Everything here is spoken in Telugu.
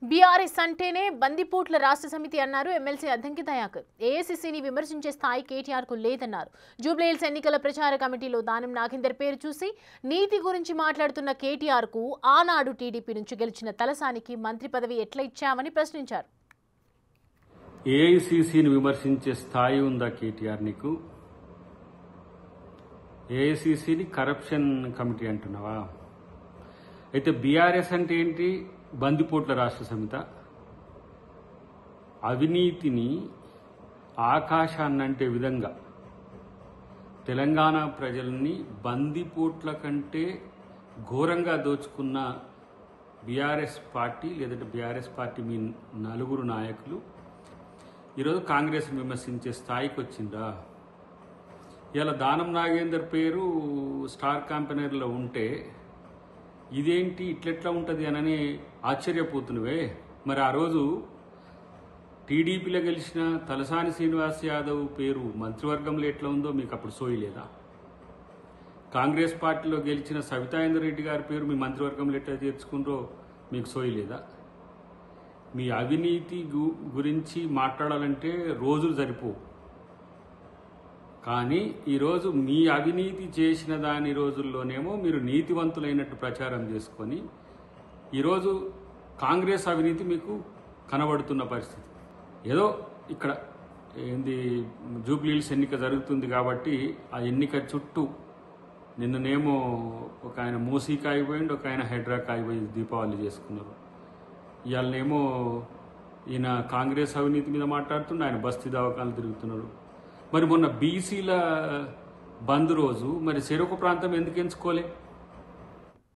బీఆర్ఎస్ అంటేనే బందిపోట్ల రాష్ట్ర సమితి అన్నారు ఎమ్మెల్సీ అద్దంకి దయాకర్. ఏఐసీసీని విమర్శించే స్థాయి కేటీఆర్కు లేదన్నారు. జూబ్లీహిల్స్ ఎన్నికల ప్రచార కమిటీలో దానం నాగేందర్ పేరు చూసి నీతి గురించి మాట్లాడుతున్న కేటీఆర్కు ఆనాడు టీడీపీ నుంచి గెలిచిన తలసానికి మంత్రి పదవి ఎట్లా ఇచ్చామని ప్రశ్నించారు. ఏఐసీసీని విమర్శించే స్థాయి ఉందా కేటీఆర్ నీకు? ఏఐసీసీని కరప్షన్ కమిటీ అంటున్నావా? అయితే బీఆర్ఎస్ అంటే ఏంటి? బందిపోట్ల రాష్ట్ర సమిత. అవినీతిని ఆకాశాన్నంటే విధంగా తెలంగాణ ప్రజల్ని బందిపోట్ల కంటే ఘోరంగా దోచుకున్న బీఆర్ఎస్ పార్టీ లేదంటే బీఆర్ఎస్ పార్టీ మీ నలుగురు నాయకులు ఈరోజు కాంగ్రెస్ విమర్శించే స్థాయికి వచ్చిందా? ఇలా దానం నాగేందర్ పేరు స్టార్ క్యాంపెయినర్లో ఉంటే ఇదేంటి ఇట్లెట్లా ఉంటుంది అని ఆశ్చర్యపోతున్నవే. మరి ఆ రోజు టీడీపీలో గెలిచిన తలసాని శ్రీనివాస్ యాదవ్ పేరు మంత్రివర్గంలో ఎట్లా ఉందో మీకు అప్పుడు సోయలేదా? కాంగ్రెస్ పార్టీలో గెలిచిన సవితాయేందర్ రెడ్డి గారి పేరు మీ మంత్రివర్గంలో ఎట్లా చేర్చుకుందో మీకు సోయలేదా? మీ అవినీతి గురించి మాట్లాడాలంటే రోజులు సరిపోవు. కానీ ఈరోజు మీ అవినీతి చేసిన దాని రోజుల్లోనేమో మీరు నీతివంతులైనట్టు ప్రచారం చేసుకొని ఈరోజు కాంగ్రెస్ అవినీతి మీకు కనబడుతున్న పరిస్థితి. ఏదో ఇక్కడ ఏంది జూబ్లీహిల్స్ ఎన్నిక జరుగుతుంది కాబట్టి ఆ ఎన్నిక చుట్టూ నిన్ననేమో ఒక ఆయన మూసీకి ఆగిపోయిండు, ఒక ఆయన హైడ్రాకి ఆగిపోయి దీపావళి చేసుకున్నారు. ఇవాళనేమో ఈయన కాంగ్రెస్ అవినీతి మీద మాట్లాడుతుండే, ఆయన బస్తీ దవాఖానాలు తిరుగుతున్నాడు. మరి మొన్న బీసీల బంద్ రోజు మరి చెరకు ప్రాంతం ఎందుకు ఎంచుకోలే?